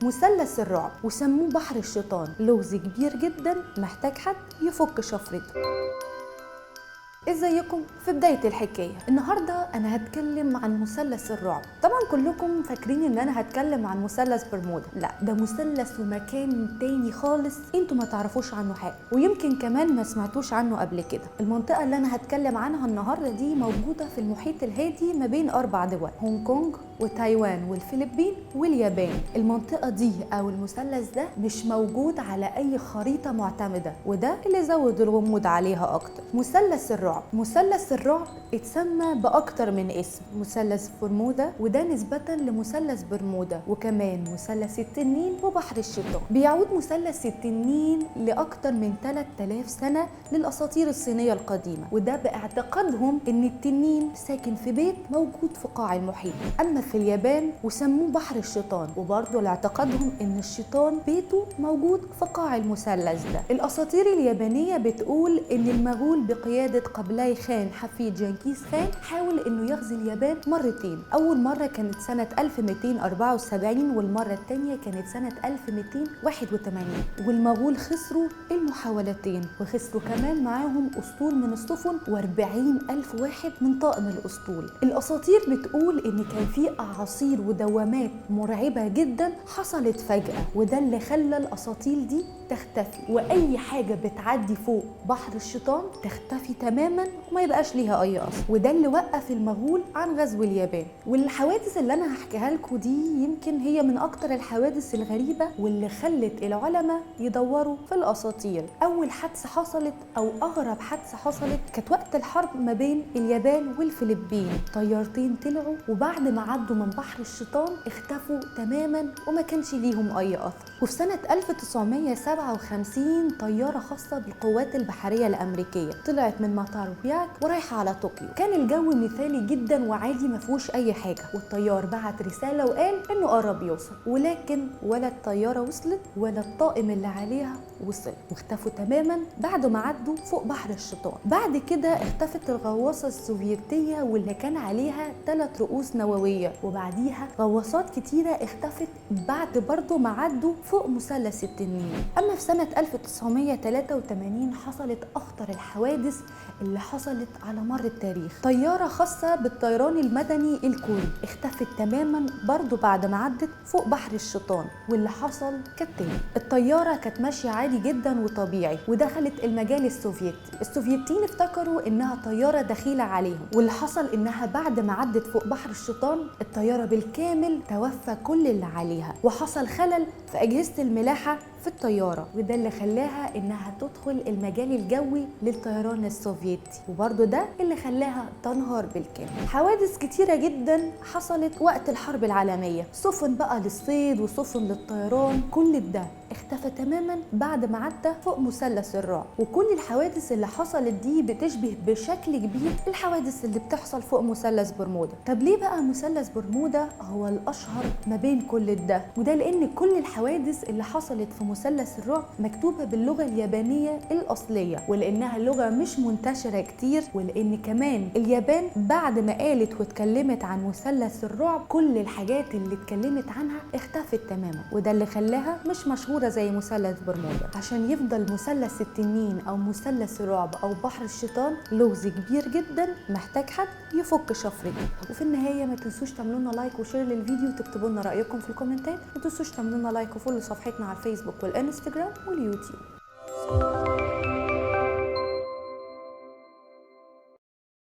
مثلث الرعب وسموه بحر الشيطان، لغز كبير جدا محتاج حد يفك شفرته. ازيكم؟ في بداية الحكاية النهاردة انا هتكلم عن مثلث الرعب. طبعا كلكم فاكرين ان انا هتكلم عن مثلث برمودا، لا ده مثلث ومكان تاني خالص انتوا ما تعرفوش عنه حاجة، ويمكن كمان ما سمعتوش عنه قبل كده. المنطقة اللي انا هتكلم عنها النهاردة دي موجودة في المحيط الهادي ما بين 4 دول، هونج كونج وتايوان والفلبين واليابان. المنطقة دي او المثلث ده مش موجود على اي خريطة معتمدة، وده اللي زود الغموض عليها اكتر. مثلث الرعب اتسمى باكتر من اسم، مثلث برمودا وده نسبة لمثلث برمودا، وكمان مثلث التنين وبحر الشيطان. بيعود مثلث التنين لاكتر من 3000 سنة للاساطير الصينية القديمة، وده باعتقادهم ان التنين ساكن في بيت موجود في قاع المحيط. اما في اليابان وسموه بحر الشيطان، وبرضه لاعتقادهم ان الشيطان بيته موجود في قاع المثلث ده. الاساطير اليابانية بتقول ان المغول بقيادة قبلاي خان حفيد جنكيز خان حاول انه يغزو اليابان مرتين، اول مرة كانت سنة 1274 والمرة الثانية كانت سنة 1281، والمغول خسروا المحاولتين وخسروا كمان معاهم اسطول من السفن و40,000 واحد من طاقم الاسطول. الاساطير بتقول ان كان في اعاصير ودوامات مرعبة جدا حصلت فجأة، وده اللي خلى الاساطيل دي تختفي، واي حاجة بتعدي فوق بحر الشيطان تختفي تماما وما يبقاش ليها اي اثر، وده اللي وقف المغول عن غزو اليابان. والحوادث اللي انا هحكيها لكم دي يمكن هي من اكتر الحوادث الغريبة واللي خلت العلماء يدوروا في الاساطير. اول حادثة حصلت او اغرب حادثة حصلت كانت وقت الحرب ما بين اليابان والفلبين. طيارتين طلعوا وبعد ما عدوا من بحر الشيطان اختفوا تماما وما كانش ليهم اي اثر. وفي سنة 1957 طيارة خاصة بالقوات البحرية الامريكية طلعت من مطار وياك ورايحة على طوكيو. كان الجو مثالي جدا وعادي ما فيهوش اي حاجة، والطيار بعت رسالة وقال انه قرب يوصل، ولكن ولا الطيارة وصلت ولا الطاقم اللي عليها وصل، واختفوا تماما بعد ما عدوا فوق بحر الشيطان. بعد كده اختفت الغواصة السوفيتية واللي كان عليها 3 رؤوس نووية، وبعديها غواصات كتيرة اختفت بعد برضو ما عدوا فوق مثلث التنين. اما في سنة 1983 حصلت اخطر الحوادث اللي حصلت على مر التاريخ. طيارة خاصة بالطيران المدني الكوري اختفت تماما برضو بعد ما عدت فوق بحر الشيطان، واللي حصل كالتالي: الطيارة كانت ماشية عادي جدا وطبيعي ودخلت المجال السوفيتي. السوفيتيين افتكروا انها طيارة دخيلة عليهم، واللي حصل انها بعد ما عدت فوق بحر الشيطان الطيارة بالكامل توفى كل اللي عليها، وحصل خلل في أجهزة الملاحة في الطيارة، وده اللي خلاها انها تدخل المجال الجوي للطيران السوفيتي، وبرضه ده اللي خلاها تنهار بالكامل. حوادث كتيرة جدا حصلت وقت الحرب العالمية، سفن بقى للصيد وسفن للطيران، كل ده اختفى تماما بعد ما عدى فوق مثلث الرعب. وكل الحوادث اللي حصلت دي بتشبه بشكل كبير الحوادث اللي بتحصل فوق مثلث برمودا. طب ليه بقى مثلث برمودا هو الاشهر ما بين كل ده؟ وده لان كل الحوادث اللي حصلت في مثلث الرعب مكتوبة باللغة اليابانية الأصلية، ولأنها لغة مش منتشرة كتير، ولأن كمان اليابان بعد ما قالت واتكلمت عن مثلث الرعب كل الحاجات اللي اتكلمت عنها اختفت تماما، وده اللي خلاها مش مشهورة زي مثلث برمودا. عشان يفضل مثلث التنين أو مثلث الرعب أو بحر الشيطان لغز كبير جدا محتاج حد يفك شفرته. وفي النهاية ما تنسوش تعملوا لنا لايك وشير للفيديو وتكتبوا لنا رأيكم في الكومنتات. ما تنسوش تعملوا لنا لايك وفولو صفحتنا على الفيسبوك والانستجرام واليوتيوب.